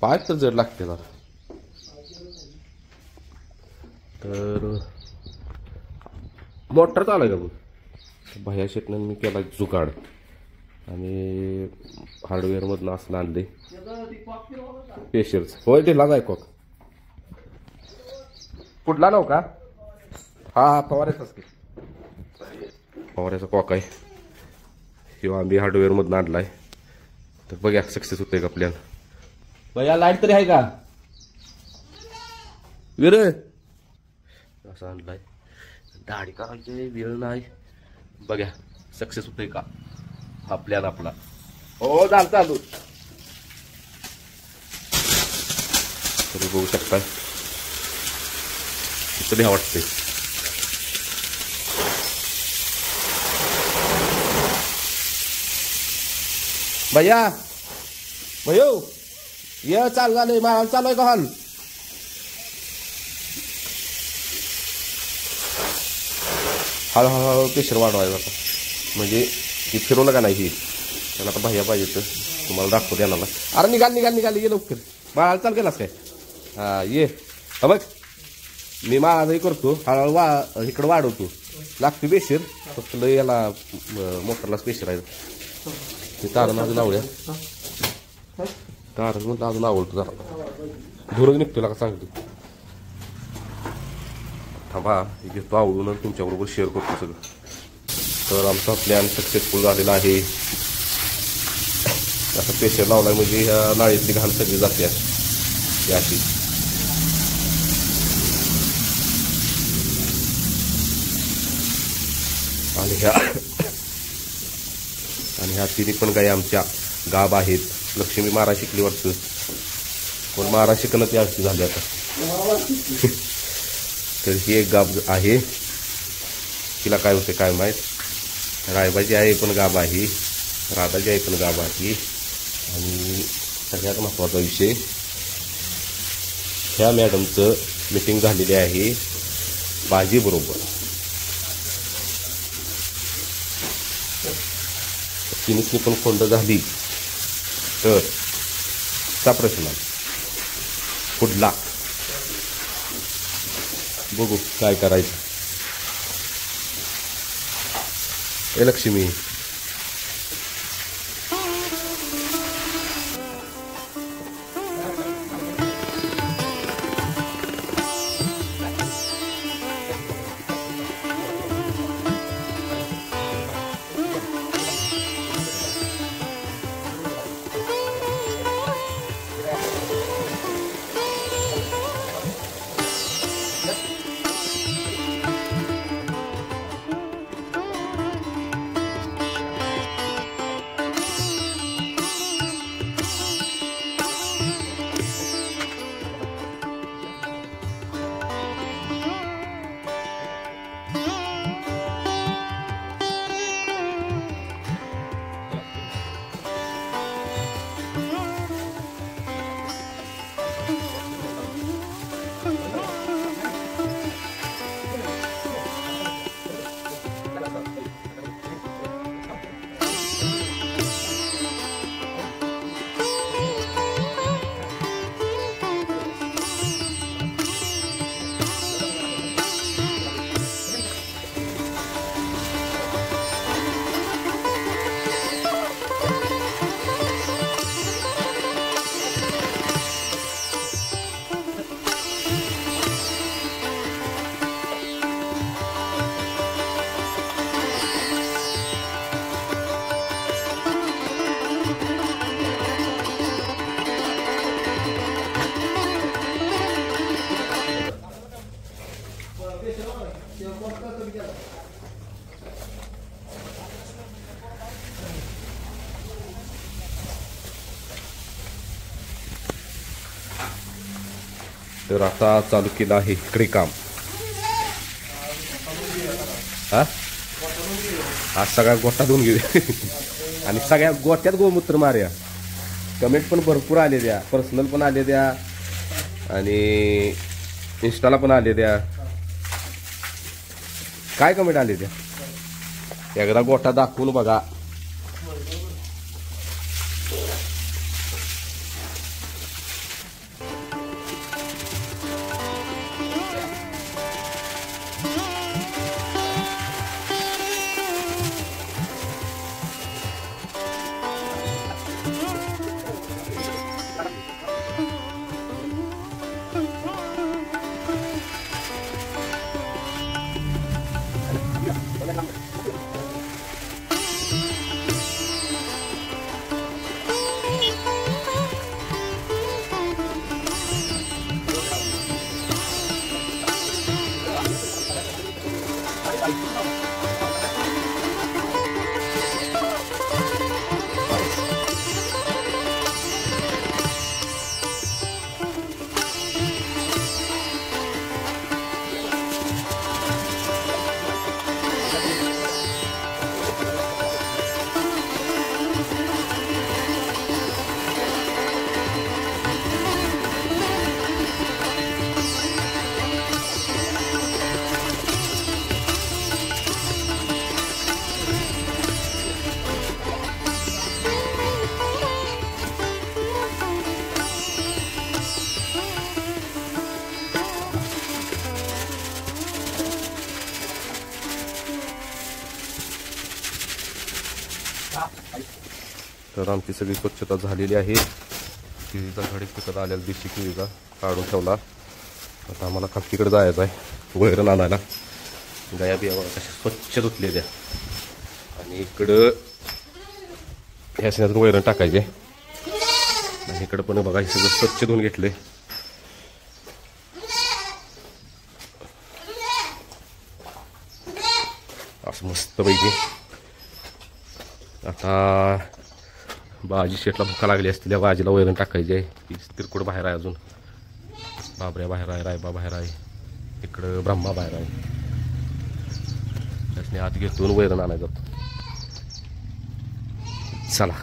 पाय तर जड लागते जरा. तर मोटर चालू आहे का बघ. भैया शेटनं मी केला जुगाड आणि हार्डवेअरमधनं असलं आणले पेशर्स. होय दिला जाय कॉक कुठला नव का. हा फवाऱ्याचाच की फवाऱ्याचा कॉक आहे. किंवा आम्ही हार्डवेअरमधनं आणलाय. तर बघा सक्सेस होतंय का प्लॅन. भैया लाईट तरी आहे का वीर. असं आणलाय. दाढी करायची वेळ नाही. बघा सक्सेस होतोय का हा प्लॅन आपला. हो झालं चालू. तरी बघू शकता किती भ्या वाटते. भैया भयो ये चालू झालंय मला चालू आहे का हॉल. हळूहळू प्रेशर वाढवायचं आता म्हणजे ती फिरवलं का नाही. त्याला आता भैया पाहिजे तर तुम्हाला दाखवतो येणार. अरे निघाल ये लवकर. बाळाला चाल केलास काय. हा ये हा बघ मी माझाही करतो हळूहळू इकडं वाढवतो. लागतो प्रेशर फक्त याला मोटरलाच प्रेशर आहे. ते तारण अजून आवड्या तारण म्हणतो अजून आवडतो जरा धुरच निघतो का सांगतो. थांबा घेतो आवडून आणि तुमच्याबरोबर शेअर करतो सगळं. तर आमचा प्लॅन सक्सेसफुल झालेला आहे. असं प्रेशर लावलाय म्हणजे ह्या नाळीतली घाण सगळी जाते अशी. आणि ह्या तिन्ही पण गायी आमच्या गाब आहेत. लक्ष्मी मारा शिकली वाटतं. कोण मारा शिकणं ते अशी झाली आता. तर ही एक गाब आहे. तिला काय होते काय माहीत. रायबाची आहे पण गाब आहे. राधाची आहे पण गाब आहे. आणि सगळ्यात महत्त्वाचा विषय ह्या मॅडमचं मीटिंग झालेली आहे बाजीबरोबर. तिन्ही पण खोंड झाली तर चा प्रश्न पुढला बघू काय करायचं. ए लक्ष्मी तर आता चालू केलं आहे इकडे काम. हा आज सगळ्या गोठा धुवून घेऊ आणि सगळ्या गोठ्यात गोमूत्र मार्या. कमेंट पण भरपूर आले द्या. पर्सनल पण आले द्या आणि इंस्टाला पण आले द्या. काय कमेंट आले द्या. एकदा गोठा दाखवून बघा. तर आमची सगळी स्वच्छता झालेली आहे. केळीचा घडी पिकत आलेला देशी केळीचा काढून ठेवला. आता आम्हाला खापतीकडे जायचं आहे वैरण आणायला. गाया बिया कशा स्वच्छ धुतलेल्या आणि इकडं ह्या सिन्यातून वैरण टाकायचे आणि इकडं पण बघा सगळं स्वच्छ धुवून घेतले. असं मस्तपैकी. आता बाजी शेटला भुका लागली असते त्या बाजीला वैरण टाकायची आहे. ती तिरकुड बाहेर आहे अजून. बाबऱ्या बाहेर आहे, रायबा बाहेर आहे, इकडं ब्रह्मा बाहेर आहे. त्यासने आत घेतून वैरण आणायचं. चला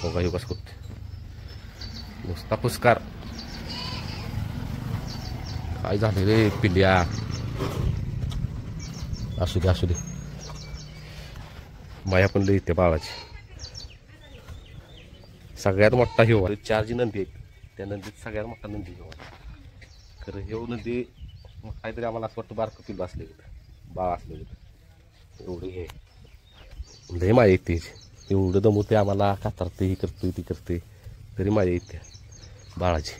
बघा योगास करते नुसता पुस्कार. काय झाले रे पिल्ल्या. असू दे असू दे. माया पण लई येते बाळाची. सगळ्यात मोठा ह्यो 4 जी नंदी आहेत. त्या नंदीत सगळ्यात मोठा नंदी ह्यो. खरं ह्यो नंदी काहीतरी आम्हाला असं वाटतं बारकं पिल्लं असले बाळ असले एवढं हे लय माया येते. एवढं दमवते आम्हाला. कातरते ही करते ती करते तरी माया येते बाळाची.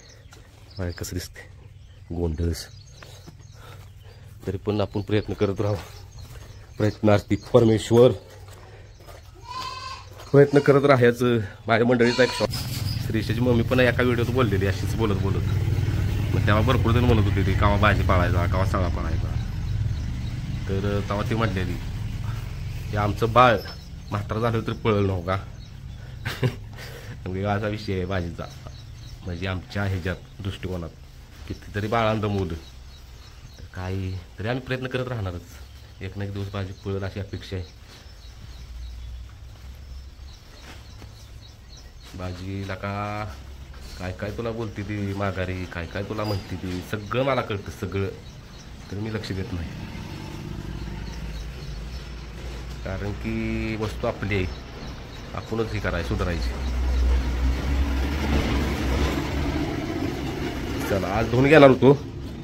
माया कसं दिसते गोंडस. तरी पण आपण प्रयत्न करत राहू. प्रयत्नार्थी परमेश्वर. प्रयत्न करत राहायचं. माझ्या मंडळीचा एक शॉट श्रीषाची मम्मी पण एका व्हिडिओत बोललेली अशीच बोलत मग तेव्हा भरपूर जण म्हणत होते ते कावा भाजी पाळायचा कावा सळा पाळायचा. तर तेव्हा ती म्हटलेली की आमचं बाळ म्हातारा झालं तरी पळलं नव्हतं का. म्हणजे असा विषय आहे भाजीचा. म्हणजे आमच्या ह्याच्यात दृष्टिकोनात कितीतरी बाळांना दमवलं तर काही तरी आम्ही प्रयत्न करत राहणारच. एक ना एक दिवस भाजी पळेल अशी अपेक्षा आहे. भाजीला का काय काय तुला बोलते ती माघारी काय काय तुला म्हणते ती सगळं मला कळतं सगळं. तर मी लक्ष देत नाही कारण की वस्तू आपली आहे. आपणच ही करायची सुधारायची. चला आज धुवून गेला होतो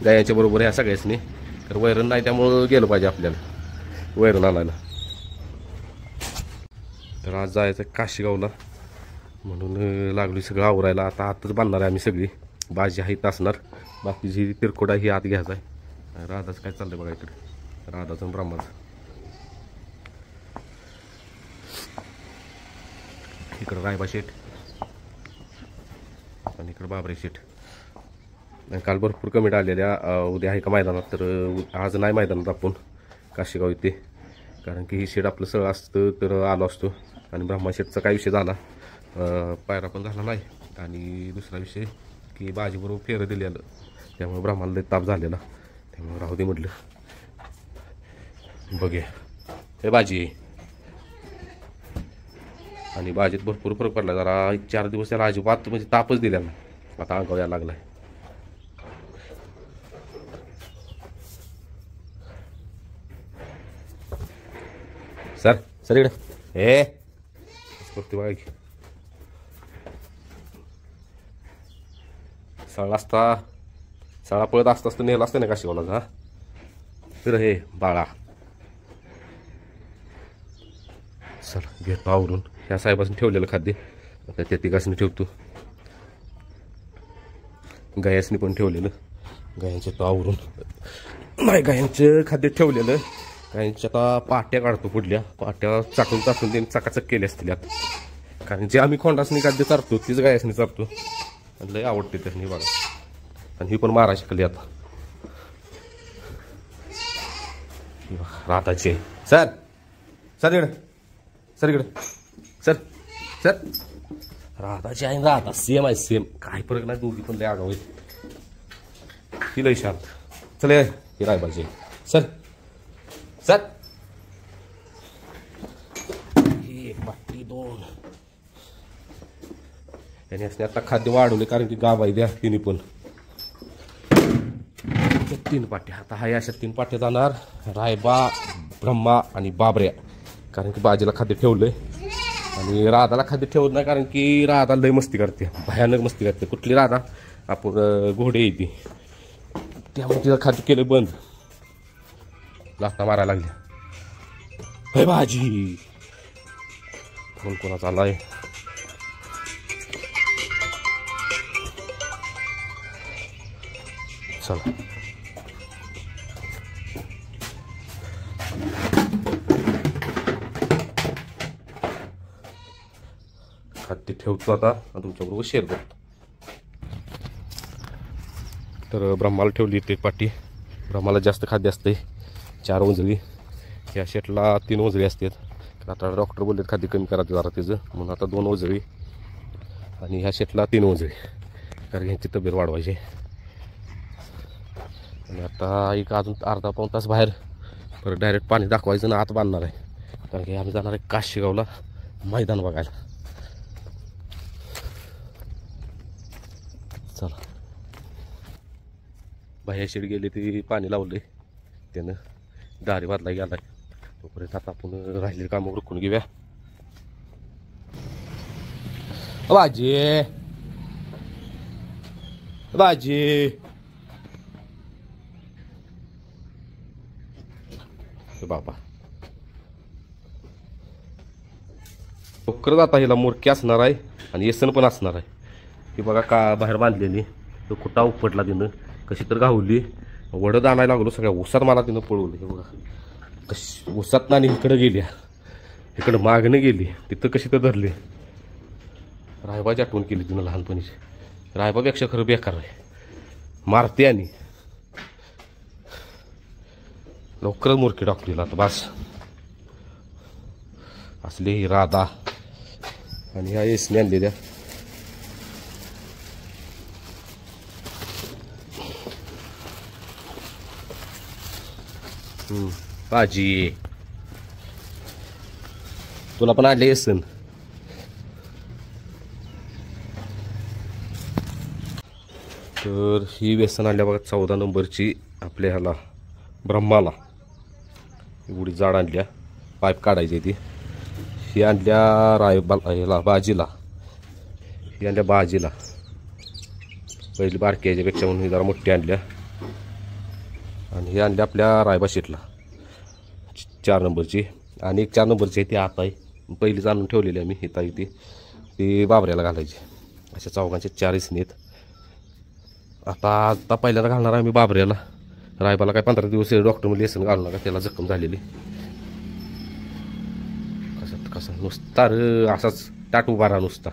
गायाच्या बरोबर ह्या सगळ्यासनी. तर वैरण नाही त्यामुळं गेलं पाहिजे आपल्याला वैरण आणायला. तर आज जायचं काशीगावला म्हणून लागली सगळं आवरायला. आता आतच बांधणार आहे आम्ही सगळी. भाजी हाईत असणार. बाकीची तिरकोडा ही आत घ्यायचा आहे. राधाचं काय चाललंय बघा इकडे. राधाचं ब्रह्माचं. इकडं रायबा शेठ आणि इकडं बाबरे शेठ. काल भरपूर कमेंट आलेल्या उद्या आहे का मैदानात. तर आज नाही मैदानात आपण काशीगाव येते कारण की ही शेड आपलं सगळं असतं तर आलो असतो. आणि ब्रह्मा शेठचा काय विषय झाला पायरा पण झाला नाही. आणि दुसरा विषय की बाजीबरोबर फेरं दिलेलं त्यामुळे ब्रह्माला लय ताप झालेला. त्यामुळे राहू दे म्हटलं. बघूया हे बाजी. आणि बाजीत भरपूर फरक पडला. जरा 4 दिवस त्याला अजिबात म्हणजे तापच दिलेला. आता अंगावर यायला लागलाय. सर सर इकडे हे करते बघा की. सळा असता सळा पळत असता असतं नेला असतं ना काशीवाला. हा तर हे बाळा चला घेतो आवरून. ह्या साहेबांनी ठेवलेलं खाद्य आता त्या तिघांनी ठेवतो. गायासनी पण ठेवलेलं. गायांचं तो आवरून नाही गायांचं खाद्य ठेवलेलं. गायांच्या आता पाट्या काढतो पुढल्या. पाट्या चाटून चाटून त्यांनी चकाचक केले असतील आता. कारण जे आम्ही खोंडासनी खाद्य चारतो तीच गायासनी चारतो. आणि लय आवडते त्यांनी बघा. आणि ही पण मारा शिकली आता. राधाचे सर सर इकडे सर इकडे सर सर. राधाची आहे राधा सेम आहे सेम. काय फरक नाही. दोघी पण लय आगाव आहे. ही लय शांत. चल हे रायबाजी सर सर. एक बाटली 2 यांनी असणे आता खाद्य वाढवले कारण की गाव आहे द्या तिन्ही पण. 3 पाट्या आता हा अशा 3 पाट्या जाणार. रायबा ब्रह्मा आणि बाबऱ्या कारण की बाजीला खाद्य ठेवलंय. आणि राधाला खाद्य ठेवत नाही कारण की राधा लय मस्ती करते. भयानक मस्ती करते. कुठली राधा आपण घोडे येते त्यामुळे तिला खाद्य केलं बंद. लाथा मारायला लागली. हे भाजी फोन कोणाचा आलाय चला खाद्य ठेवतो आता तुमच्याबरोबर शेअर करतो. तर ब्रह्माला ठेवली ते पाटी. ब्रह्माला जास्त खाद्य असते, 4 ओंजळी. या शेटला 3 ओंजळी असतात. आता डॉक्टर बोललेत खाद्य कमी करायचं जरा त्याचं, म्हणून आता 2 ओंजळी. आणि ह्या शेटला 3 ओंजळी, कारण ह्यांची तब्येत वाढवायची. आणि आता एक अजून अर्धा पाऊण तास बाहेर परत डायरेक्ट पाणी दाखवायचं ना आत बांधणार आहे. कारण की आम्ही जाणार आहे काशीगावला मैदान बघायला. चला बाहेर शेड गेले ते पाणी लावले त्यानं, दारी बादला गेलाय. तोपर्यंत आता आपण राहिलेली कामं उरकून घेऊया. भाजी भाजी बाबा लवकरच आता हिला मोरकी असणार आहे आणि येसन पण असणार आहे. ही बघा का बाहेर बांधलेली, तो कुठा उपटला तिनं, कशी तर गावली. वडद आणायला लागलो सगळ्या उसात मला तिनं पळवलं. हे बघा कशी उसात आणि इकडं गेल्या, इकडं मागणं गेली, तिथं कशी तर धरली. रायबाची आठवण केली तिनं लहानपणीची. रायबापेक्षा खरं बेकार आहे, मारते. आणि लवकरच मोरकी टाकली आता बास. असले ही राधा आणि ह्या येसने आणलेल्या. भाजी तुला पण आणले येसन. तर ही व्यसन आणल्या बघा 14 नंबरची आपल्या ह्याला ब्रह्माला. एवढी जाड आणल्या, पाईप काढायची ती. ही आणल्या ह्याला बाजीला, ही आणल्या बाजीला. पहिली बारकी याच्यापेक्षा म्हणून ही जरा मोठी आणल्या. आणि ही आणल्या आपल्या रायबा शेटला 4 नंबरची. आणि एक 4 नंबरची आहे ती आता आहे, पहिलीच आणून ठेवलेली आम्ही. ही ताई ती बाबऱ्याला घालायची. अशा चौघांचे 4 इसने आहेत. आता पहिल्यांदा घालणार आहे आम्ही बाबऱ्याला. रायबाला काय 15 दिवस डॉक्टर म्हणजे लेसन घालू नका, त्याला जखम झालेली. कसा नुसता असाच टाट उभा राहा नुसता.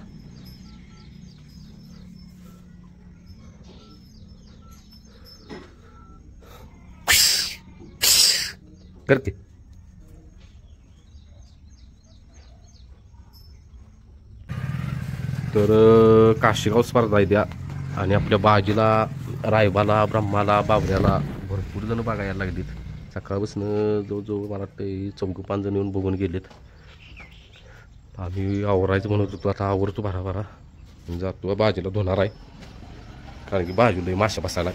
करते तर काशीगाव स्पर्धा आहे द्या. आणि आपल्या बाजीला, रायबाला, ब्रह्माला, बाबऱ्याला भरपूर जण बघायला लागलीत. सकाळपासून जवळजवळ मला वाटतं 4-5 जण येऊन बघून गेलेत. आम्ही आवरायचं म्हणत होतो, आता आवरतो भराभरा जातो. बाजीला धुणार आहे, कारण की बाजूला लई माशा बसायला,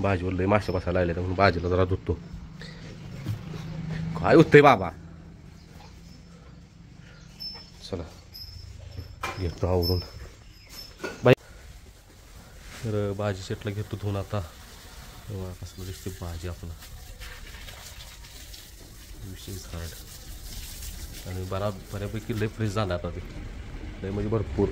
बाजूवर लई माशा बसायला लागल्या, म्हणून बाजीला जरा धुतो. काय होतंय बाबा. चला घेतो आवरून बाई. तर भाजी शेटला घेतो धुवून आता. तेव्हा कसं दिसते भाजी आपला विशेष हार्ड. आणि बऱ्यापैकी लय फ्रेश झाला आता ते, लय म्हणजे भरपूर.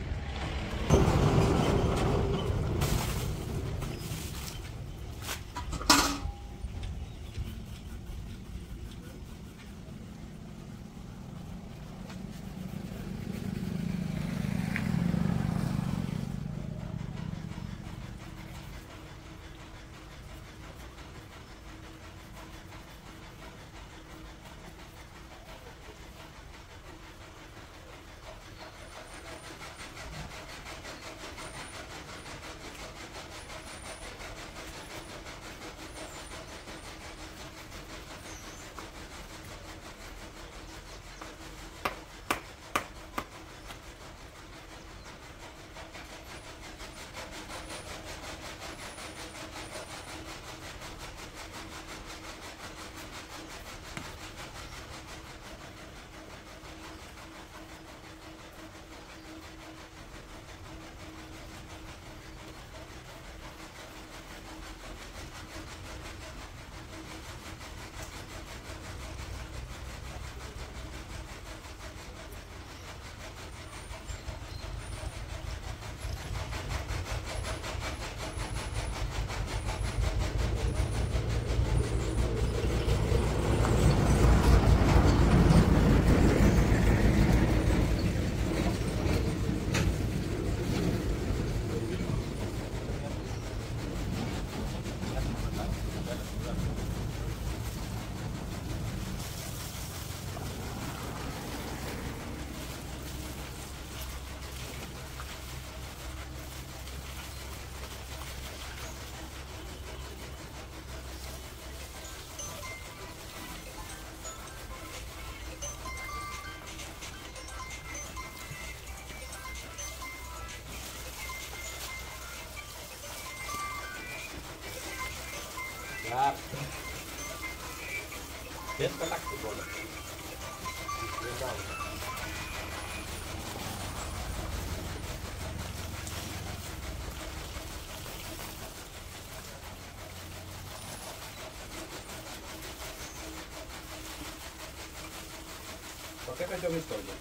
Pakai kacang itu aja.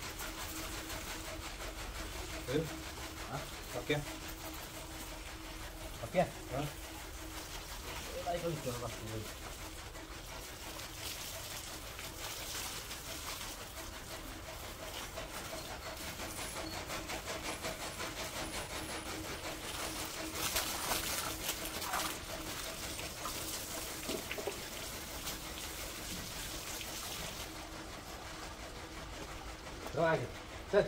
Pakai. Pakai. Lagi. Set.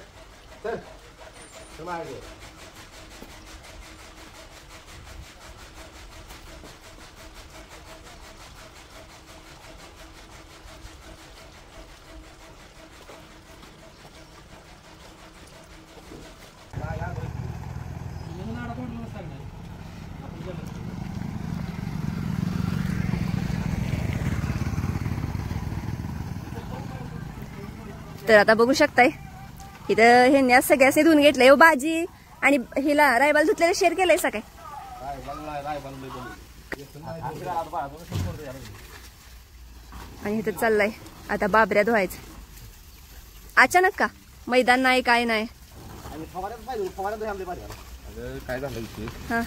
Lagi. तर आता बघू शकताय इथं ह्यांनी आज सगळ्याचे धुवून घेतलंय भाजी आणि हिला रायबाल धुतलेलं शेअर केलंय सगळं आणि इथं चाललंय आता बाबऱ्या धुवायचं. अचानक का मैदान नाही काय नाही काय झालं हा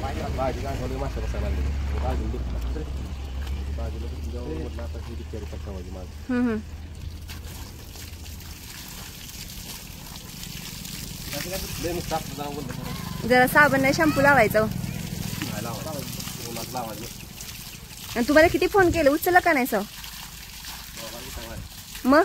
भाजी काय मासे बसायला लागली भाजीला म्हटलं आता ही तयारी करता माझी जरा साबण नाही शॅम्पू लावायचं. आणि तुम्हाला किती फोन केले उचलला का नाही सर मग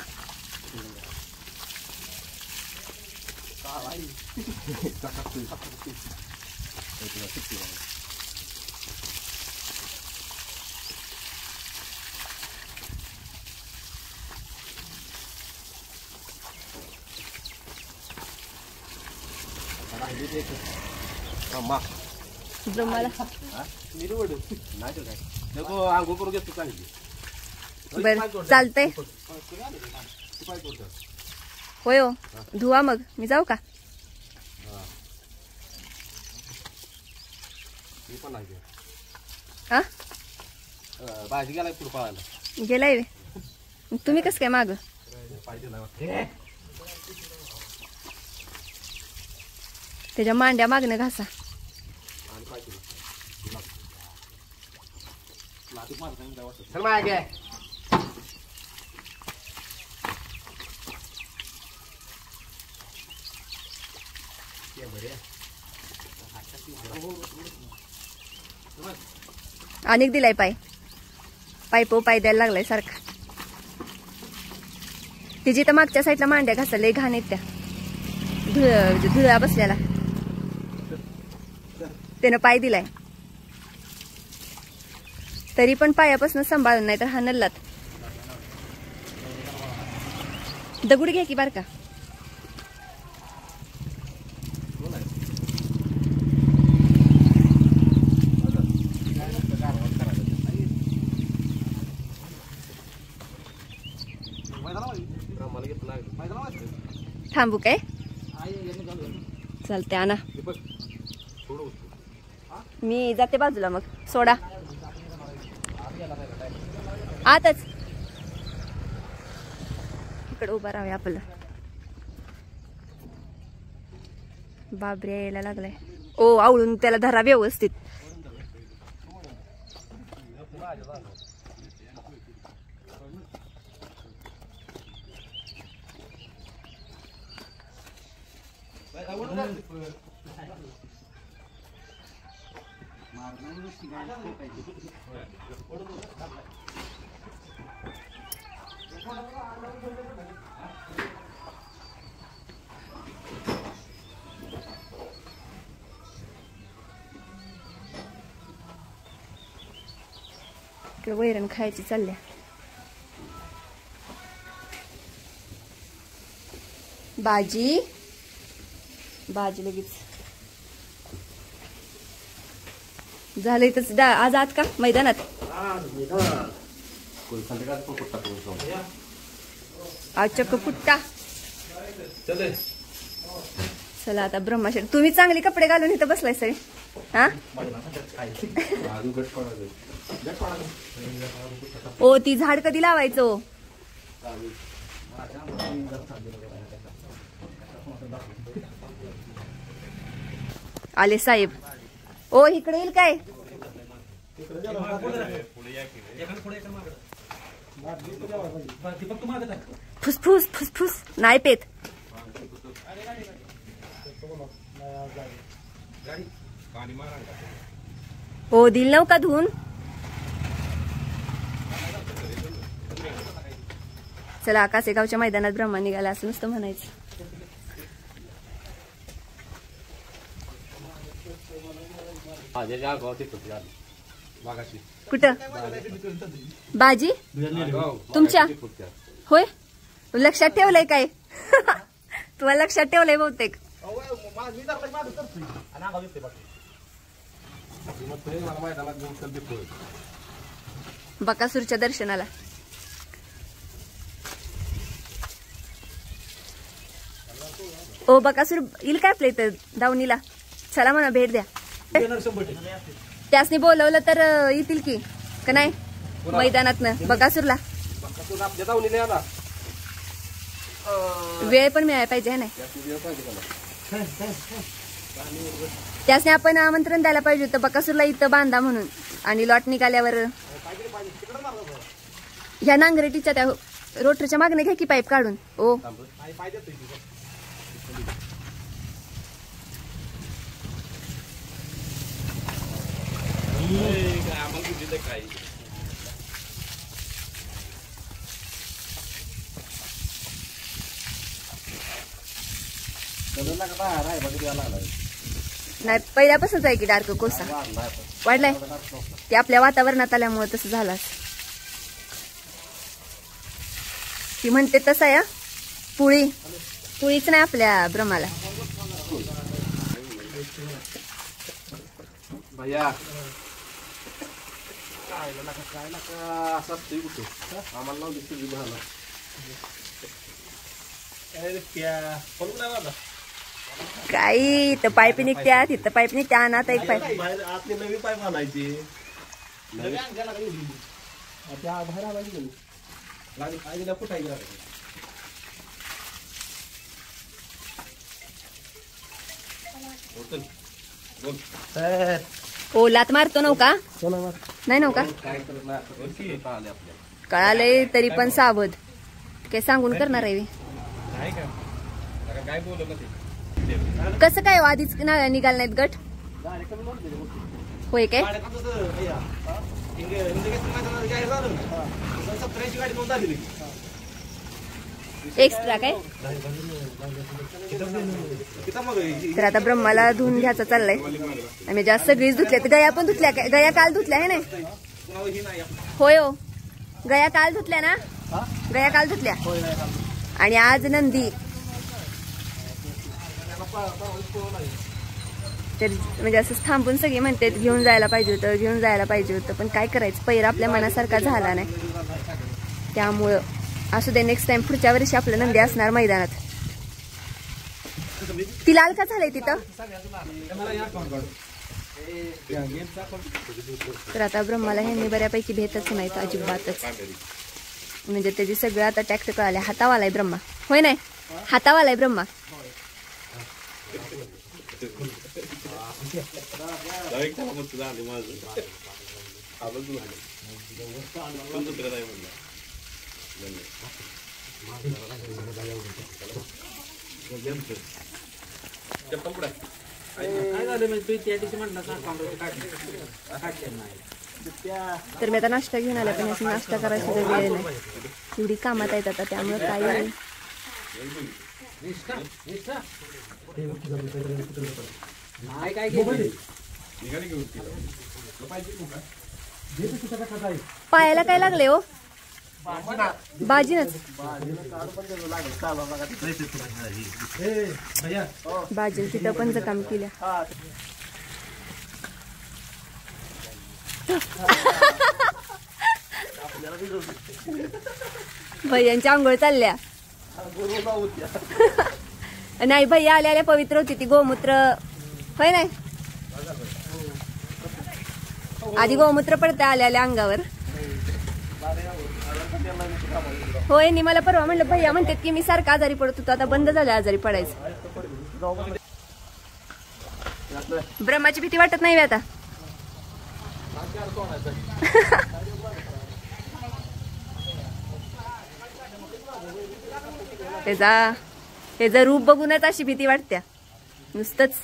ब्रह्माला आंघोळ करून घेतो चांगली बर चालतंय होय हो धुवा मग मी जाऊ का हा भाजी गेलाय पुढे पळायला गेलाय तुम्ही कस काय माग त्याच्या मांड्या मागणं घासा अनेक दिलाय पाय पाय द्यायला लागलाय सारखा तिची तर मागच्या साईडला मांड्या घासल्या घाण आहेत त्या धुळा बसल्याला त्यानं पाय दिलाय तरी पण पायापासून सांभाळून नाही तर हा नल्लात दगड घ्या की बारका थांबू काय चालते आणा मी जाते बाजूला मग सोडा आतच इकडे उभा राहूया आपलं बाबरे यायला लागलाय ओ आवळून त्याला धरा व्यवस्थित वैरण खायची चालल्या भाजी लगेच झालं इथंच आज आत का मैदानात आज चक्क पुट्टा. चला आता ब्रह्माशेठ तुम्ही चांगले कपडे घालून इथं बसलाय सगळे. हा ओ ती झाड कधी लावायचो. आले साहेब. ओ इकडे येईल काय. फुसफुस फुसफुस नाही पेत. हो दिल नव का धुवून. चला कासेगावच्या मैदानात ब्रह्मा निघाला असं नुसतं म्हणायचं. कुठं बाजी तुमच्या होय लक्षात ठेवलंय काय. तुम्हाला लक्षात ठेवलंय बहुतेक. बकासूरच्या दर्शनाला. ओ बकासूर येईल काय आपल्या इथं दावणीला. चला म्हणा भेट द्या. त्यासनी बोलवलं तर येतील की का नाही मैदानात बकासूरला. वेळ पण मिळायला पाहिजे नाही. त्यासने आपण आमंत्रण द्यायला पाहिजे होतं बकासूरला इथं बांधा म्हणून. आणि लॉट निघाल्यावर ह्या नांगरेटीच्या त्या रोटरीच्या मागणे घ्या की पाईप काढून. ओ नाही पहिल्यापासूनच आहे की डार्क कोसा वाढलाय. ते आपल्या वातावरणात आल्यामुळे तसं झालं. ती म्हणते तसं आहे पुळीच नाही आपल्या ब्रह्माला. भैया असं असतं कुठे आम्हाला लावली तुझी भाला. काही इथं पाईप निघत्या तिथं पाईप निघत्या. आणत एक पाईप नवी पाईप आणायची. ओ लात मारतो नव्हता नाही नव्हता कळालंय तरी पण सावध. काय सांगून करणार आहे. कसं काय आधीच निघाल नाहीत गट होय काय. एक्स्ट्रा काय. तर आता ब्रह्माला धुवून घ्यायचं चाललंय. आम्ही जास्त सगळीच धुतल्या. गया पण धुतल्या. गया काल धुतल्या आहे ना. होय हो गया काल धुतल्या ना. गया काल धुतल्या. आणि आज नंदी. तर म्हणजे असं थांबून सगळे म्हणतात घेऊन जायला पाहिजे होतं घेऊन जायला पाहिजे होतं. पण काय करायचं पैर आपल्या मनासारखा झाला नाही. त्यामुळं असू दे नेक्स्ट टाइम पुढच्या वर्षी आपलं नंदी असणार मैदानात. ती लाल का झालंय तिथं. तर आता ब्रह्माला ह्यांनी बऱ्यापैकी भेटच नाहीत अजिबातच. म्हणजे त्याची सगळं आता टॅक्ट कळाले. हातावालाय ब्रह्मा होय नाही. हातावालाय ब्रह्मा. तर मी आता नाश्ता घेऊन आला पण नाश्ता करायची वेळ नाही. एवढी कामात आहेत आता त्यामुळे काय पायाला काय लागले हो. बाजीनच बाजी तिथं पण काम केल्या. भैयांची आंघोळ चालल्या. नाही भैया आल्या आल्या पवित्र होती ती गोमूत्र होय नाही. आधी गोमूत्र पडते आल्या आल्या अंगावर. होय नी मला परवा म्हणलं भैया म्हणतात की मी सारखं आजारी पडत होतो आता बंद झालं आजारी पडायचं. ब्रह्माची भीती वाटत नाही आता. त्याचा रूप बघूनच अशी भीती वाटत्या. नुसतंच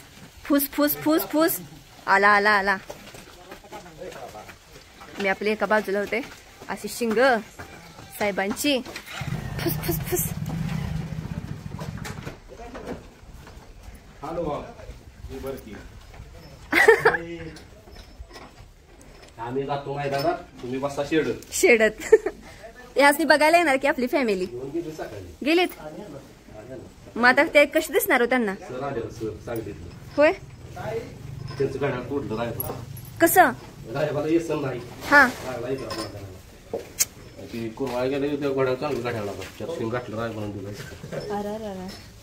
फुस फुस फुस फुस आला आला आला. मी आपली एका बाजूला होते अशी शिंग साहेबांची फुस फुस फुस. आम्ही जातो मैदानात तुम्ही बसा शेडत. यासनी बघायला येणार की आपली फॅमिली गेलीत. मग आता ते कशी दिसणार हो त्यांना. होय कसं हा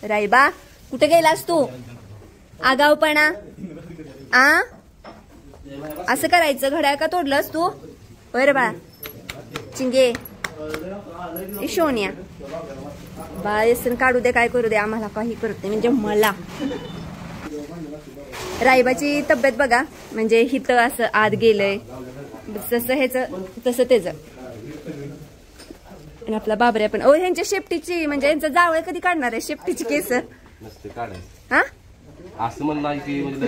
रायबा कुठे गेलास तू. आगाऊपणा असं करायचं. घड्याळ का तोडलंस तू. बर बाळा चिंगे शोनिया बाळा येसन काढू दे काय करू दे आम्हाला काही करत नाही. म्हणजे मला रायबाची तब्येत बघा म्हणजे हित असं आत गेलंय जसं ह्याच तसं त्याच. आणि आपला बाबऱ्या पण ओ ह्यांच्या शेपटीची म्हणजे यांचं जावळ कधी काढणार आहे शेपटीची केस. हा असं म्हणणं आहे की म्हणजे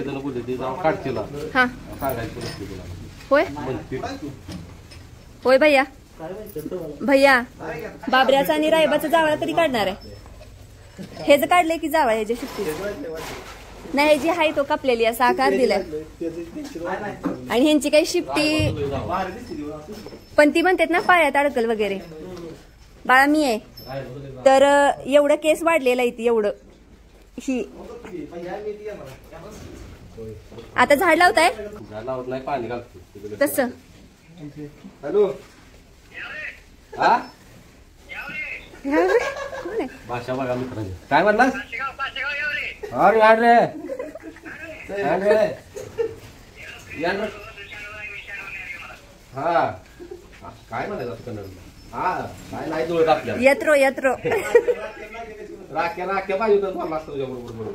काढतील. हा होय होय भैया भैया बाबऱ्याचा आणि रायबाचा जावळ कधी काढणार आहे. हेच काढलंय की जावळ ह्याच्या शेपटी नाही जी आहे तो कापलेली असा आकार दिलाय. आणि ह्यांची काही शिफ्टी पण ती म्हणतात ना पायात अडकल वगैरे. बाळा मी आहे तर एवढं केस वाढलेलं आहे ती एवढं ही. आता झाड लावताय तस. हॅलो भाषा बघा मित्रांनी काय म्हणला. अरे हा काय म्हणायचं हा काय नाही जुळत आपल्याला. यत्रो यत्रो राख्या राख्या पाहिजे होतं मला तुझ्या बरोबर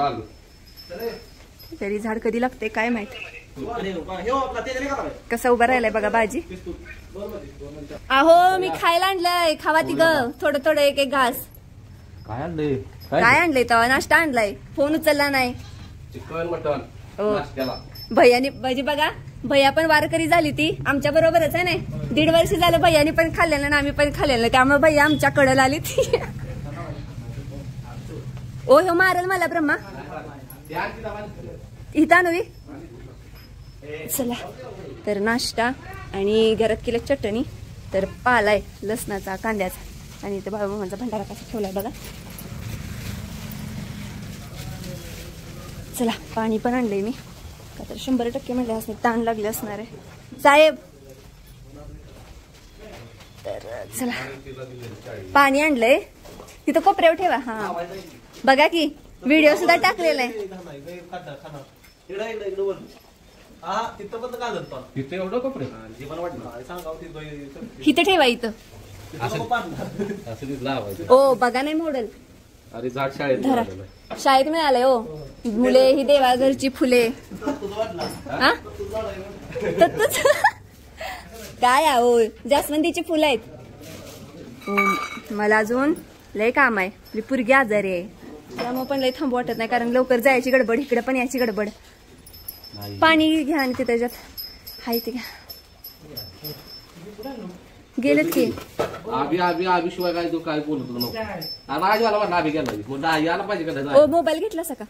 आलो. तरी झाड कधी लागते काय माहिती. कसा उभा राहिलाय बघा बाजी. अहो मी खायला आणलंय खावा ती ग थोडं थोडं एक एक घास. काय आणलंय काय आणलंय तेव्हा नाश्ता आणलाय. फोन उचलला नाही. चिकन मटन नाश्त्याला. भैयानी म्हणजे बघा भैया पण वारकरी झाली ती आमच्या बरोबरच आहे नाही. 1.5 वर्ष झालं भैयानी पण खाल्लेलं आणि आम्ही पण खाल्लेलं त्यामुळे भैया आमच्या कडला आली ती. ओ हो मारल मला ब्रह्मा इथं आणवी. चला तर नाश्ता आणि घरात केलं चटणी तर पालाय लसणाचा कांद्याचा आणि इथं बाळूमामाचा भंडारा कसा ठेवलाय बघा. चला पाणी पण आणलंय मी का तर 100% म्हणले असणे ताण लागले असणार आहे साहेब. तर चला पाणी आणलंय तिथं कोपऱ्यावर ठेवा. हा बघा की व्हिडिओ सुद्धा टाकलेला आहे. इथं ठेवा इथं. ओ बघा नाही मॉडेल. अरे झाड शाळेत शाळेत मिळालंय हो. मुले ही देवाघरची फुले. हा काय हो जास्वंदीची फुलं आहेत. मला अजून लय काम आहे. मी पुरगी आजारी आहे त्यामुळे पण लय थांबू वाटत नाही कारण लवकर जायची गडबड इकडे पण यायची गडबड. पाणी घ्या आणि ते त्याच्यात हाय ते घ्या. गेलेत की आभी शिवाय काय तू काय बोलत नको. आभी गेला यायला पाहिजे का. मोबाईल घेतला का